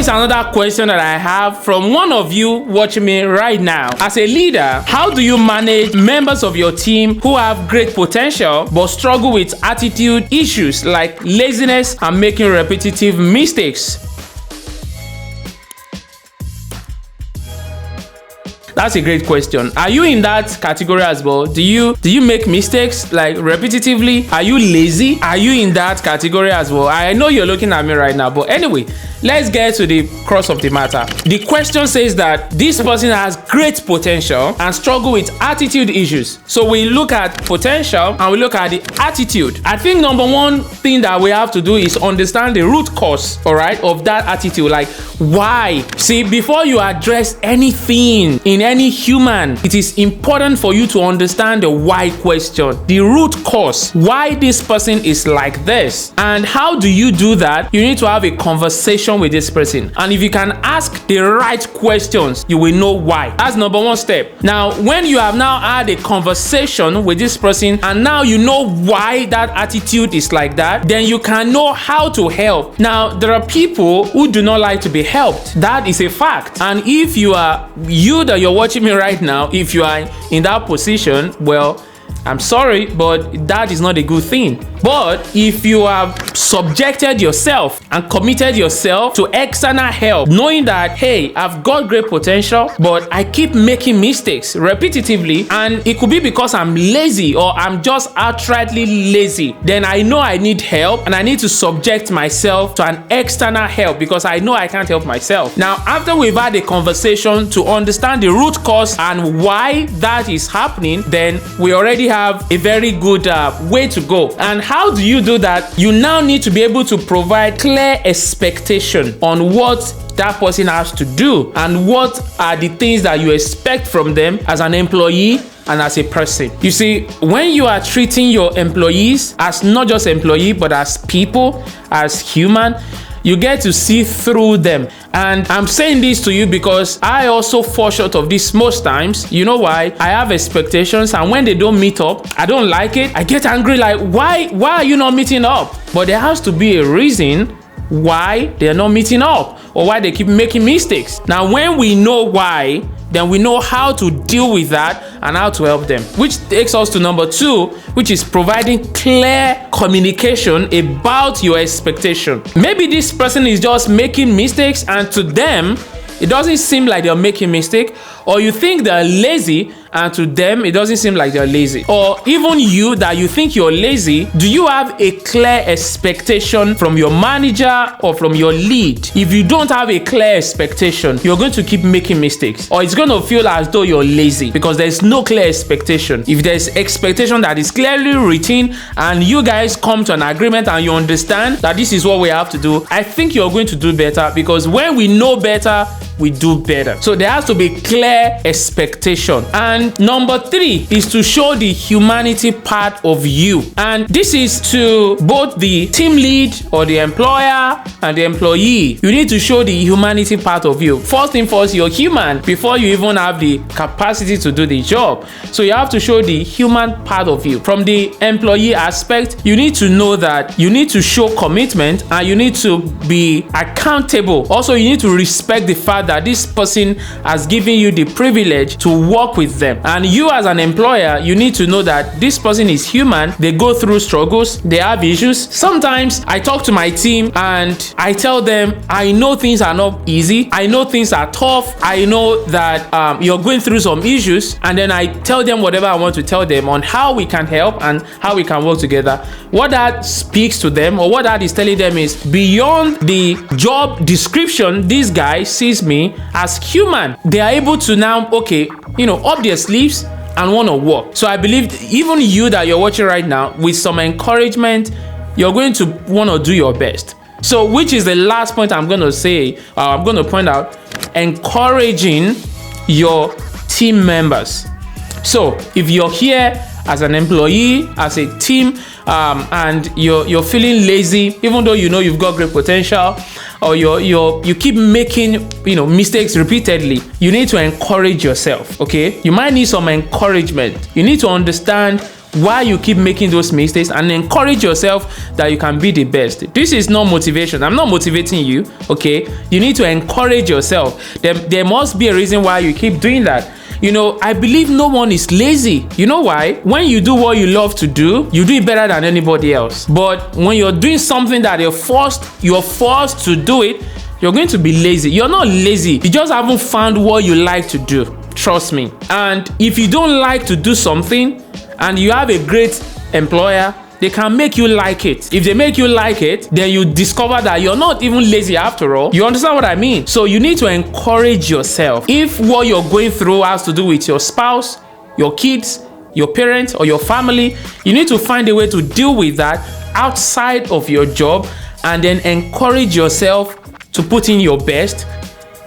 is another question that I have from one of you watching me right now. As a leader, how do you manage members of your team who have great potential but struggle with attitude issues like laziness and making repetitive mistakes? That's a great question. Are you in that category as well? Do you make mistakes like repetitively? Are you lazy? Are you in that category as well? I know you're looking at me right now, but anyway, let's get to the crux of the matter. The question says that this person has great potential and struggle with attitude issues. So we look at potential and we look at the attitude. I think number one thing that we have to do is understand the root cause, all right, of that attitude. Like, why? See, before you address anything in any human, it is important for you to understand the why question, the root cause, why this person is like this. And how do you do that? You need to have a conversation with this person. And if you can ask the right questions, you will know why. That's number one step. Now, when you have now had a conversation with this person and now you know why that attitude is like that, then you can know how to help. Now, there are people who do not like to be helped. That is a fact. And if you're watching me right now, if you are in that position, well, I'm sorry, but that is not a good thing. But if you have subjected yourself and committed yourself to external help, knowing that, hey, I've got great potential, but I keep making mistakes repetitively, and it could be because I'm lazy or I'm just outrightly lazy, then I know I need help and I need to subject myself to an external help because I know I can't help myself. Now, after we've had a conversation to understand the root cause and why that is happening, then we already have a very good way to go. And how do you do that? You now need to be able to provide clear expectation on what that person has to do and what are the things that you expect from them as an employee and as a person. You see, when you are treating your employees as not just employee but as people, as human, you get to see through them. And I'm saying this to you because I also fall short of this most times. You know why? I have expectations, and when they don't meet up, I don't like it. I get angry, like, why are you not meeting up? But there has to be a reason why they're not meeting up or why they keep making mistakes. Now, when we know why, then we know how to deal with that and how to help them. Which takes us to number two, which is providing clear communication about your expectation. Maybe this person is just making mistakes and to them, it doesn't seem like they're making mistake, or you think they're lazy and to them it doesn't seem like they're lazy. Or even you that you think you're lazy, do you have a clear expectation from your manager or from your lead? If you don't have a clear expectation, you're going to keep making mistakes, or it's going to feel as though you're lazy because there's no clear expectation. If there's expectation that is clearly written and you guys come to an agreement and you understand that this is what we have to do, I think you're going to do better, because when we know better, we do better. So there has to be clear expectation. And number three is to show the humanity part of you. And this is to both the team lead or the employer and the employee. You need to show the humanity part of you. First thing first, you're human before you even have the capacity to do the job. So you have to show the human part of you. From the employee aspect, you need to know that you need to show commitment and you need to be accountable. Also, you need to respect the fact that this person has given you the privilege to work with them. And you as an employer, you need to know that this person is human. They go through struggles. They have issues. Sometimes I talk to my team and I tell them, I know things are not easy. I know things are tough. I know that you're going through some issues. And then I tell them whatever I want to tell them on how we can help and how we can work together. What that speaks to them, or what that is telling them, is beyond the job description, this guy sees me as human. They are able to now, up their sleeves and want to work. So I believe even you that you're watching right now, with some encouragement, you're going to want to do your best. So which is the last point I'm going to say, I'm going to point out, encouraging your team members. So if you're here as an employee, as a team, and you're feeling lazy, even though you know you've got great potential, or you keep making mistakes repeatedly, you need to encourage yourself. Okay, you might need some encouragement. You need to understand why you keep making those mistakes and encourage yourself that you can be the best. This is not motivation. I'm not motivating you, okay? You need to encourage yourself. There must be a reason why you keep doing that. You know, I believe no one is lazy. You know why? When you do what you love to do, you do it better than anybody else. But when you're doing something that you're forced to do it, you're going to be lazy. You're not lazy. You just haven't found what you like to do. Trust me. And if you don't like to do something and you have a great employer, they can make you like it. If they make you like it, then you discover that you're not even lazy after all. You understand what I mean? So you need to encourage yourself. If what you're going through has to do with your spouse, your kids, your parents, or your family, you need to find a way to deal with that outside of your job and then encourage yourself to put in your best.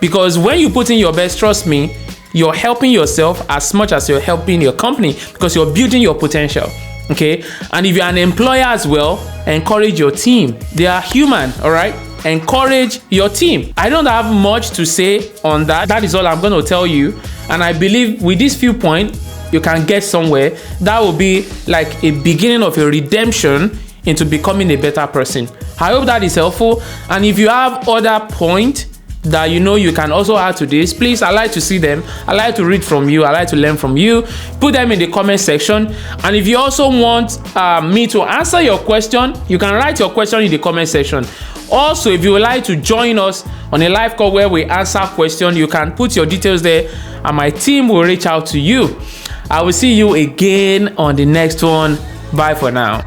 Because when you put in your best, trust me, you're helping yourself as much as you're helping your company because you're building your potential. Okay, and if you're an employer as well, encourage your team. They are human, all right? Encourage your team. I don't have much to say on that. That is all I'm going to tell you. And I believe with these few points, you can get somewhere. That will be like a beginning of a redemption into becoming a better person. I hope that is helpful. And if you have other points that you know you can also add to this, please, I like to see them. I like to read from you. I like to learn from you. Put them in the comment section. And if you also want me to answer your question, you can write your question in the comment section. Also, if you would like to join us on a live call where we answer questions, you can put your details there and my team will reach out to you. I will see you again on the next one. Bye for now.